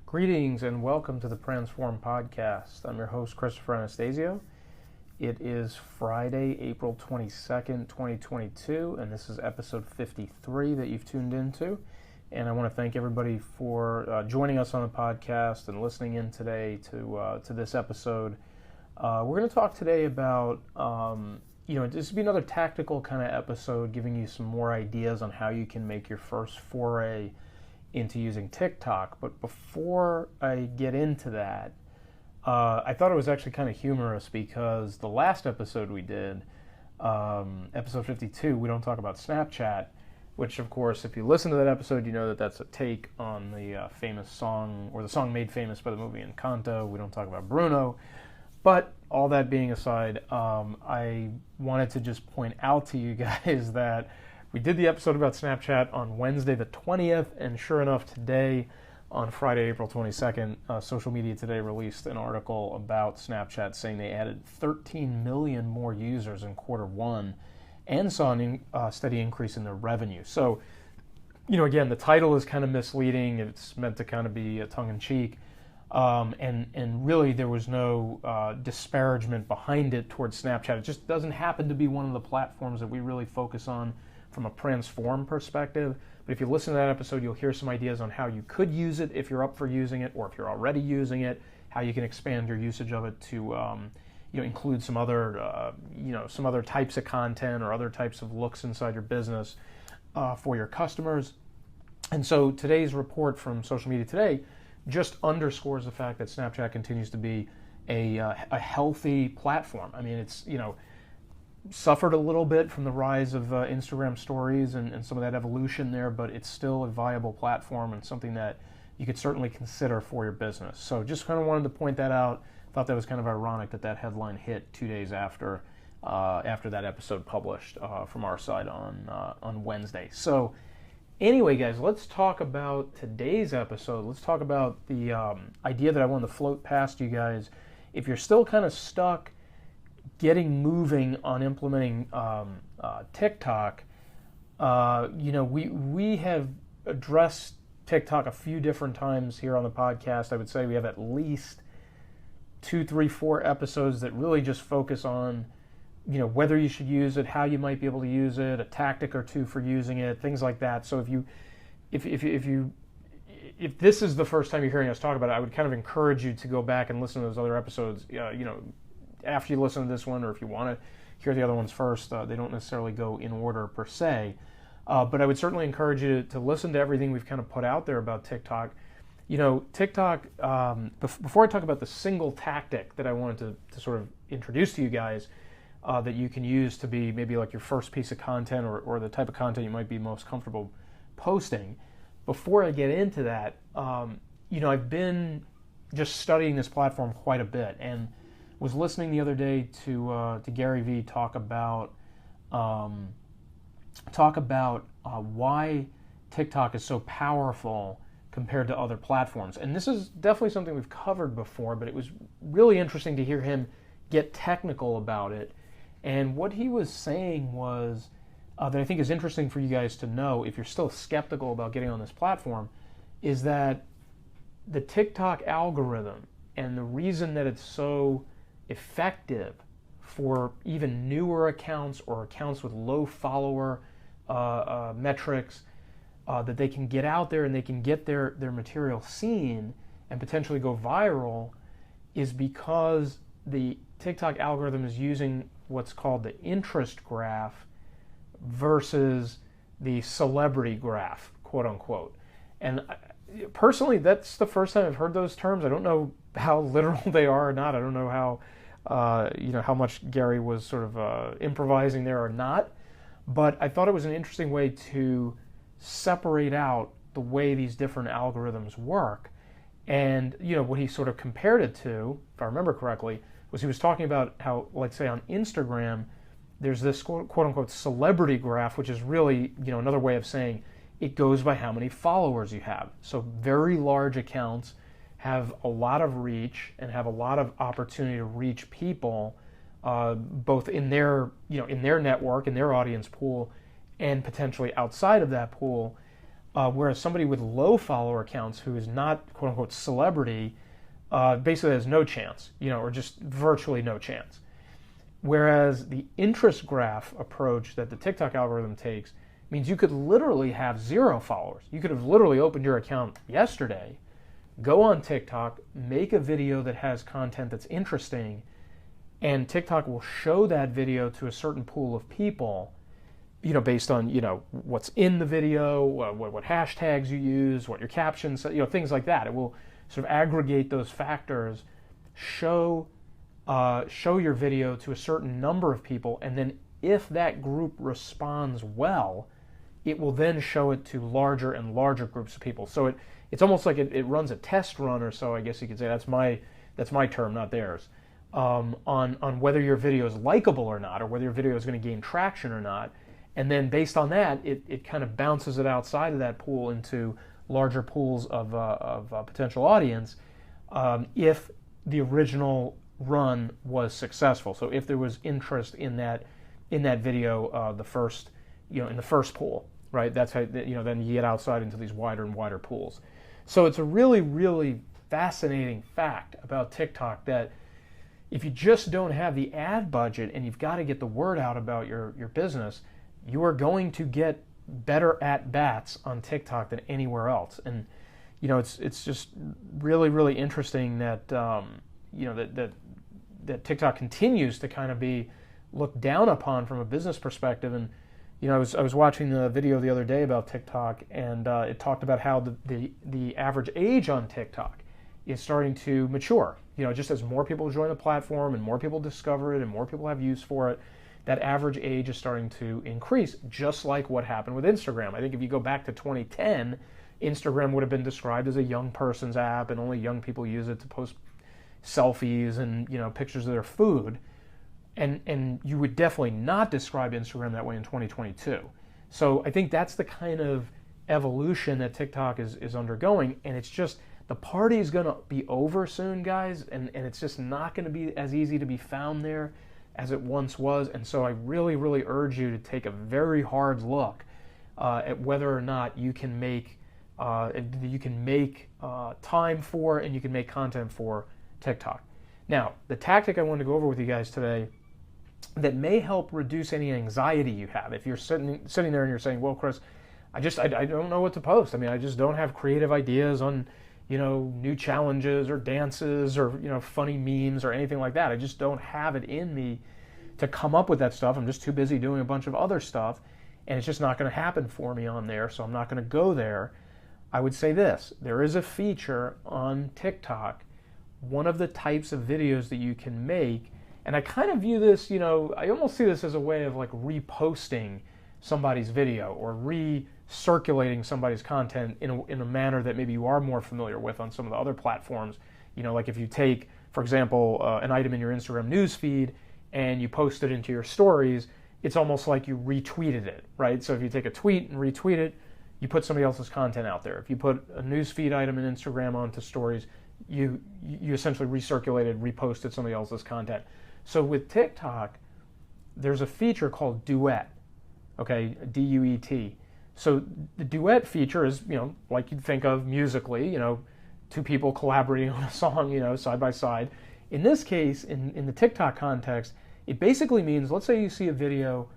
Greetings and welcome to the Transform Podcast. I'm your host, Christopher Anastasio. It is Friday, April 22nd, 2022, and this is episode 53 that you've tuned into. And I want to thank everybody for joining us on the podcast and listening in today to this episode. We're going to talk today about, this will be another tactical kind of episode, giving you some more ideas on how you can make your first foray into using TikTok. But before I get into that, I thought it was actually kind of humorous because the last episode we did, episode 52, we don't talk about Snapchat, which of course, if you listen to that episode, you know that that's a take on the famous song, or the song made famous by the movie Encanto. We don't talk about Bruno. But all that being aside, I wanted to just point out to you guys that we did the episode about Snapchat on Wednesday the 20th, and sure enough, today, on Friday, April 22nd, Social Media Today released an article about Snapchat saying they added 13 million more users in quarter one and saw a steady increase in their revenue. So, again, the title is kind of misleading. It's meant to kind of be tongue-in-cheek. And really there was no disparagement behind it towards Snapchat. It just doesn't happen to be one of the platforms that we really focus on from a Transform perspective. But if you listen to that episode, you'll hear some ideas on how you could use it if you're up for using it, or if you're already using it, how you can expand your usage of it to include some other types of content or other types of looks inside your business for your customers. And so today's report from Social Media Today just underscores the fact that Snapchat continues to be a healthy platform. I mean, it's suffered a little bit from the rise of Instagram stories and some of that evolution there, but it's still a viable platform and something that you could certainly consider for your business. So just kind of wanted to point that out. Thought that was kind of ironic that headline hit 2 days after that episode published from our side on Wednesday. So anyway, guys, let's talk about today's episode. Let's talk about the idea that I wanted to float past you guys. If you're still kind of stuck getting moving on implementing TikTok, we have addressed TikTok a few different times here on the podcast. I would say we have at least 2, 3, 4 episodes that really just focus on whether you should use it, how you might be able to use it, a tactic or two for using it, things like that. So if this is the first time you're hearing us talk about it, I would kind of encourage you to go back and listen to those other episodes. After you listen to this one, or if you want to hear the other ones first, they don't necessarily go in order per se. But I would certainly encourage you to listen to everything we've kind of put out there about TikTok. TikTok, before I talk about the single tactic that I wanted to sort of introduce to you guys, that you can use to be maybe like your first piece of content or the type of content you might be most comfortable posting. Before I get into that, I've been just studying this platform quite a bit, and was listening the other day to Gary Vee talk about why TikTok is so powerful compared to other platforms. And this is definitely something we've covered before, but it was really interesting to hear him get technical about it. And what he was saying was that I think is interesting for you guys to know if you're still skeptical about getting on this platform, is that the TikTok algorithm, and the reason that it's so effective for even newer accounts or accounts with low follower metrics, that they can get out there and they can get their material seen and potentially go viral, is because the TikTok algorithm is using what's called the interest graph versus the celebrity graph, quote unquote. And personally, that's the first time I've heard those terms. I don't know how literal they are or not. I don't know how how much Gary was sort of improvising there or not. But I thought it was an interesting way to separate out the way these different algorithms work. And what he sort of compared it to, if I remember correctly, was he was talking about how, let's say on Instagram, there's this quote unquote celebrity graph, which is really another way of saying it goes by how many followers you have. So very large accounts have a lot of reach and have a lot of opportunity to reach people, both in their network, in their audience pool, and potentially outside of that pool. whereas somebody with low follower counts who is not quote unquote celebrity basically has no chance, or just virtually no chance. Whereas the interest graph approach that the TikTok algorithm takes means you could literally have 0 followers. You could have literally opened your account yesterday, go on TikTok, make a video that has content that's interesting, and TikTok will show that video to a certain pool of people, based on, what's in the video, what hashtags you use, what your captions, things like that. It will sort of aggregate those factors, show your video to a certain number of people, and then if that group responds well, it will then show it to larger and larger groups of people. So it's almost like it runs a test run or so, I guess you could say. That's my term, not theirs, on whether your video is likable or not, or whether your video is going to gain traction or not. And then based on that, it kind of bounces it outside of that pool into larger pools of potential audience if the original run was successful. So if there was interest in that video, the first in the first pool, right? That's how then you get outside into these wider and wider pools. So it's a really, really fascinating fact about TikTok that if you just don't have the ad budget and you've got to get the word out about your business, you are going to get better at bats on TikTok than anywhere else. And it's just really, really interesting that that TikTok continues to kind of be looked down upon from a business perspective. And I was watching the video the other day about TikTok, and it talked about how the average age on TikTok is starting to mature. Just as more people join the platform and more people discover it and more people have use for it, that average age is starting to increase, just like what happened with Instagram. I think if you go back to 2010, Instagram would have been described as a young person's app, and only young people use it to post selfies and pictures of their food. And you would definitely not describe Instagram that way in 2022. So I think that's the kind of evolution that TikTok is undergoing, and it's just the party is going to be over soon, guys, and it's just not going to be as easy to be found there as it once was. And so I really, really urge you to take a very hard look at whether or not you can make time for and you can make content for TikTok. Now, the tactic I wanted to go over with you guys today that may help reduce any anxiety you have. If you're sitting there and you're saying, well, Chris, I don't know what to post. I mean, I just don't have creative ideas on, new challenges or dances or, funny memes or anything like that. I just don't have it in me to come up with that stuff. I'm just too busy doing a bunch of other stuff, and it's just not going to happen for me on there, so I'm not going to go there. I would say this: there is a feature on TikTok, one of the types of videos that you can make, and I kind of view this, I almost see this as a way of like reposting somebody's video or recirculating somebody's content in a manner that maybe you are more familiar with on some of the other platforms. Like if you take, for example, an item in your Instagram news feed and you post it into your stories, it's almost like you retweeted it, right? So if you take a tweet and retweet it, you put somebody else's content out there. If you put a news feed item in Instagram onto stories, you essentially recirculated, reposted somebody else's content. So with TikTok, there's a feature called Duet, okay, D-U-E-T. So the Duet feature is, like you'd think of musically, two people collaborating on a song, side by side. In this case, in the TikTok context, it basically means, let's say you see a video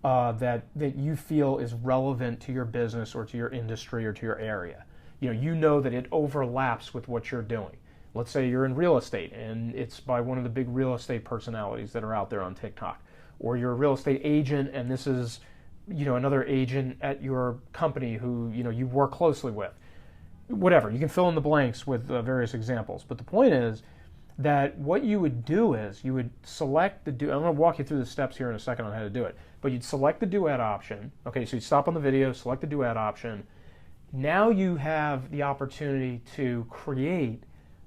that you feel is relevant to your business or to your industry or to your area. You know that it overlaps with what you're doing. Let's say you're in real estate and it's by one of the big real estate personalities that are out there on TikTok. Or you're a real estate agent and this is, another agent at your company who, you work closely with. Whatever, you can fill in the blanks with various examples. But the point is that what you would do is you would select I'm going to walk you through the steps here in a second on how to do it. But you'd select the Duet option. Okay, so you'd stop on the video, select the Duet option. Now you have the opportunity to create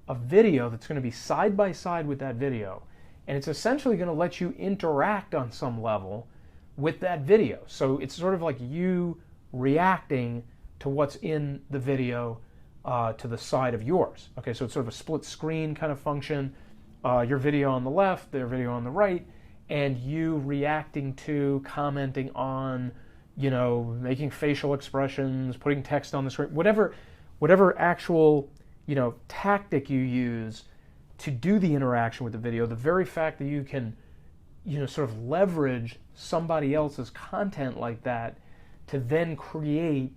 a video that's going to be side by side with that video. And it's essentially going to let you interact on some level with that video. So it's sort of like you reacting to what's in the video to the side of yours. Okay, so it's sort of a split screen kind of function. Your video on the left, their video on the right, and you reacting to, commenting on, making facial expressions, putting text on the screen, whatever actual, tactic you use to do the interaction with the video, the very fact that you can, sort of leverage somebody else's content like that to then create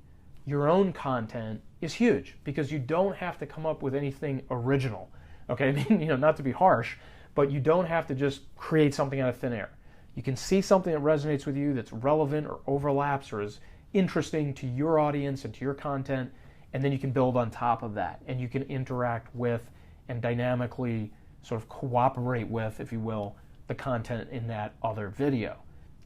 your own content is huge, because you don't have to come up with anything original. Okay, I mean, not to be harsh, but you don't have to just create something out of thin air. You can see something that resonates with you, that's relevant or overlaps or is interesting to your audience and to your content, and then you can build on top of that, and you can interact with and dynamically sort of cooperate with, if you will, the content in that other video.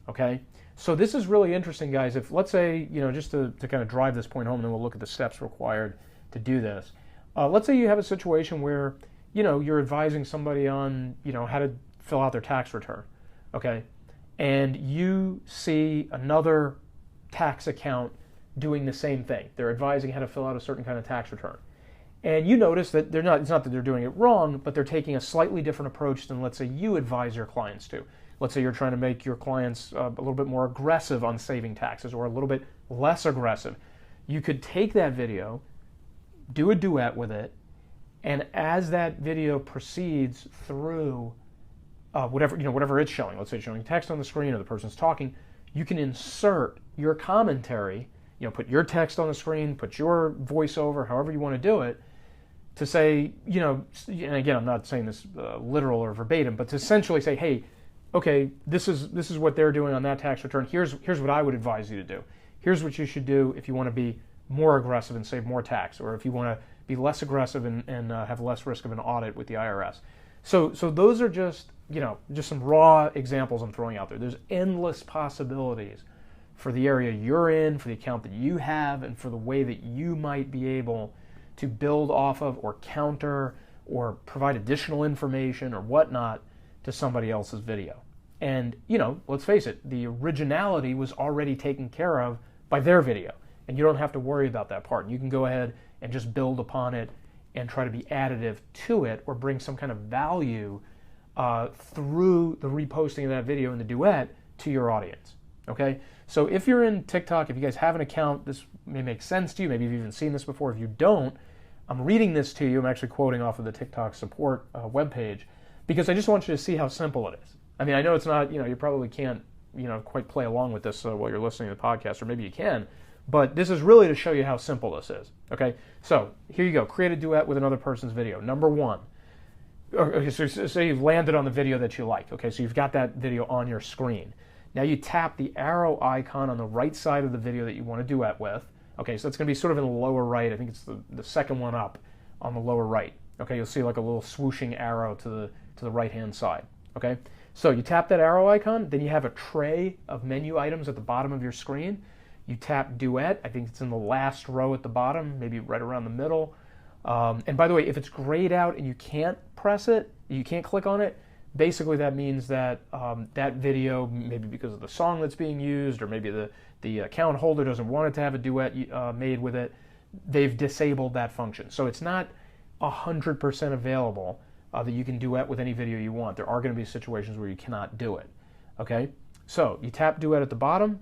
Okay? So this is really interesting, guys. If, let's say, just to kind of drive this point home, and then we'll look at the steps required to do this. Let's say you have a situation where, you're advising somebody on, how to fill out their tax return, okay? And you see another tax account doing the same thing. They're advising how to fill out a certain kind of tax return. And you notice that it's not that they're doing it wrong, but they're taking a slightly different approach than, let's say, you advise your clients to. Let's say you're trying to make your clients a little bit more aggressive on saving taxes, or a little bit less aggressive. You could take that video, do a duet with it, and as that video proceeds through whatever it's showing, let's say it's showing text on the screen or the person's talking, you can insert your commentary, put your text on the screen, put your voiceover, however you want to do it, to say, and again, I'm not saying this literal or verbatim, but to essentially say, hey, okay, this is what they're doing on that tax return. Here's what I would advise you to do. Here's what you should do if you want to be more aggressive and save more tax, or if you want to be less aggressive and have less risk of an audit with the IRS. So those are just some raw examples I'm throwing out there. There's endless possibilities for the area you're in, for the account that you have, and for the way that you might be able to build off of or counter or provide additional information or whatnot to somebody else's video. And, let's face it, the originality was already taken care of by their video, and you don't have to worry about that part. You can go ahead and just build upon it and try to be additive to it, or bring some kind of value through the reposting of that video in the duet to your audience. Okay? So if you're in TikTok, if you guys have an account, this may make sense to you. Maybe you've even seen this before. If you don't, I'm reading this to you. I'm actually quoting off of the TikTok support webpage, because I just want you to see how simple it is. I mean, I know it's not, you probably can't, quite play along with this while you're listening to the podcast, or maybe you can, but this is really to show you how simple this is. Okay? So here you go. Create a duet with another person's video. Number one. Okay, so say you've landed on the video that you like. Okay, so you've got that video on your screen. Now you tap the arrow icon on the right side of the video that you want to duet with. Okay, so it's going to be sort of in the lower right. I think it's the second one up on the lower right. Okay, you'll see like a little swooshing arrow to the right-hand side. Okay, so you tap that arrow icon, then you have a tray of menu items at the bottom of your screen. You tap Duet. I think it's in the last row at the bottom, maybe right around the middle. And by the way, if it's grayed out and you can't press it, you can't click on it, basically that means that that video, maybe because of the song that's being used, or maybe the account holder doesn't want it to have a duet made with it, they've disabled that function. So it's not 100% available that you can duet with any video you want. There are going to be situations where you cannot do it. Okay? So you tap Duet at the bottom.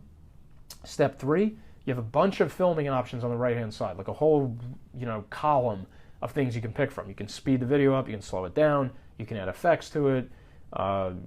Step 3, you have a bunch of filming options on the right-hand side, like a whole, column of things you can pick from. You can speed the video up, you can slow it down, you can add effects to it,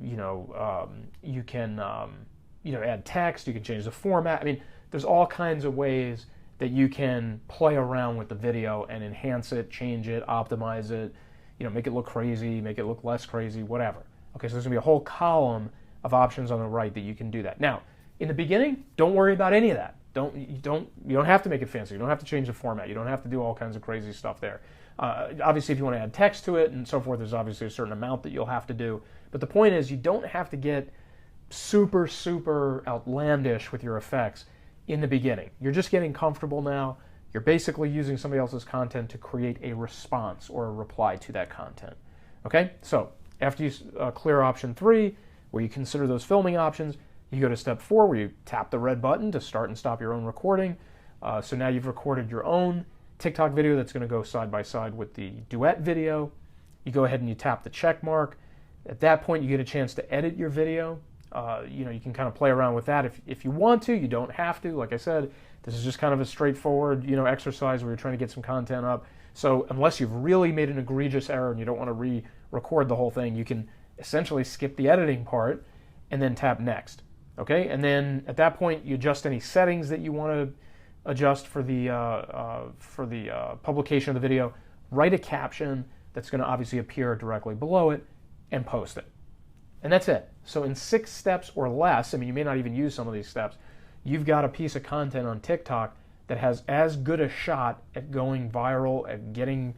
you can, add text, you can change the format. I mean, there's all kinds of ways that you can play around with the video and enhance it, change it, optimize it, make it look crazy, make it look less crazy, whatever. Okay, so there's going to be a whole column of options on the right that you can do that. Now, in the beginning, don't worry about any of that. You don't have to make it fancy. You don't have to change the format. You don't have to do all kinds of crazy stuff there. Obviously, if you want to add text to it and so forth, there's obviously a certain amount that you'll have to do. But the point is, you don't have to get super, super outlandish with your effects in the beginning. You're just getting comfortable now. You're basically using somebody else's content to create a response or a reply to that content. Okay? So after you clear option 3, where you consider those filming options, you go to step 4, where you tap the red button to start and stop your own recording. So now you've recorded your own TikTok video that's going to go side by side with the duet video. You go ahead and you tap the check mark. At that point, you get a chance to edit your video. You can kind of play around with that if you want to. You don't have to. Like I said, this is just kind of a straightforward, exercise where you're trying to get some content up. So unless you've really made an egregious error and you don't want to re-record the whole thing, you can essentially skip the editing part and then tap next. Okay, and then at that point you adjust any settings that you want to adjust for the publication of the video. Write a caption that's going to obviously appear directly below it and post it. And that's it. So in 6 steps or less, you may not even use some of these steps, you've got a piece of content on TikTok that has as good a shot at going viral, at getting,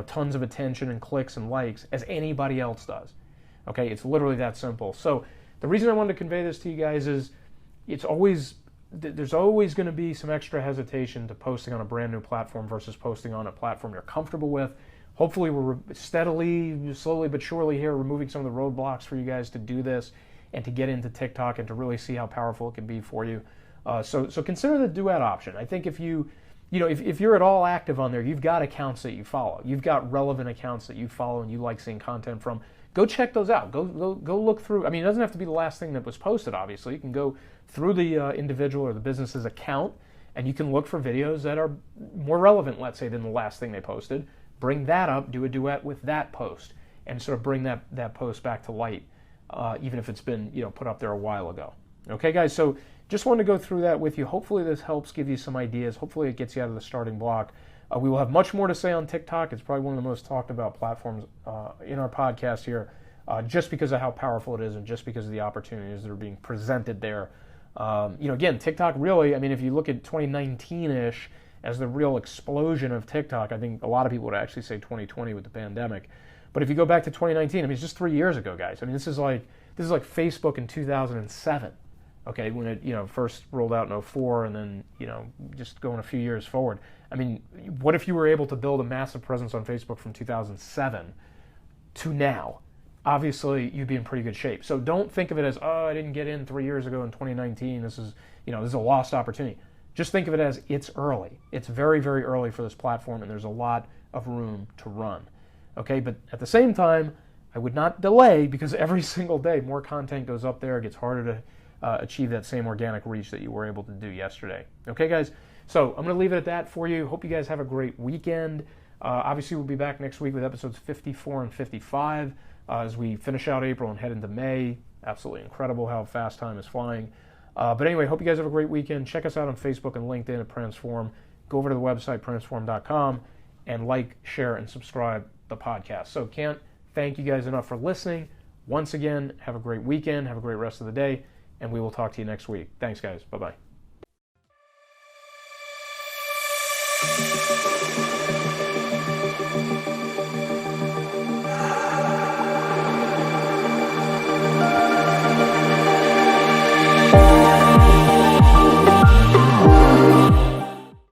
tons of attention and clicks and likes as anybody else does. Okay, it's literally that simple. So the reason I wanted to convey this to you guys is there's always going to be some extra hesitation to posting on a brand new platform versus posting on a platform you're comfortable with. Hopefully we're steadily, slowly but surely here removing some of the roadblocks for you guys to do this and to get into TikTok and to really see how powerful it can be for you. So consider the Duet option. I think if you're at all active on there, you've got accounts that you follow. You've got relevant accounts that you follow and you like seeing content from. Go check those out. Go look through. It doesn't have to be the last thing that was posted, obviously. You can go through the individual or the business's account and you can look for videos that are more relevant, let's say, than the last thing they posted. Bring that up, do a duet with that post, and sort of bring that post back to light, even if it's been put up there a while ago. Okay, guys, so just wanted to go through that with you. Hopefully this helps give you some ideas. Hopefully it gets you out of the starting block. We will have much more to say on TikTok. It's probably one of the most talked about platforms in our podcast here, just because of how powerful it is and just because of the opportunities that are being presented there. Again, TikTok really, if you look at 2019-ish as the real explosion of TikTok, I think a lot of people would actually say 2020 with the pandemic. But if you go back to 2019, it's just 3 years ago, guys. This is like Facebook in 2007. Okay, when it first rolled out in 2004, and then just going a few years forward. What if you were able to build a massive presence on Facebook from 2007 to now? Obviously, you'd be in pretty good shape. So don't think of it as, I didn't get in 3 years ago in 2019. This is a lost opportunity. Just think of it as it's early. It's very, very early for this platform, and there's a lot of room to run. Okay, but at the same time, I would not delay, because every single day more content goes up there. It gets harder to achieve that same organic reach that you were able to do yesterday. Okay, guys? So I'm going to leave it at that for you. Hope you guys have a great weekend. Obviously, we'll be back next week with episodes 54 and 55 as we finish out April and head into May. Absolutely incredible how fast time is flying. But anyway, hope you guys have a great weekend. Check us out on Facebook and LinkedIn at Transform. Go over to the website, transform.com, and like, share, and subscribe the podcast. So can't thank you guys enough for listening. Once again, have a great weekend. Have a great rest of the day. And we will talk to you next week. Thanks, guys. Bye-bye.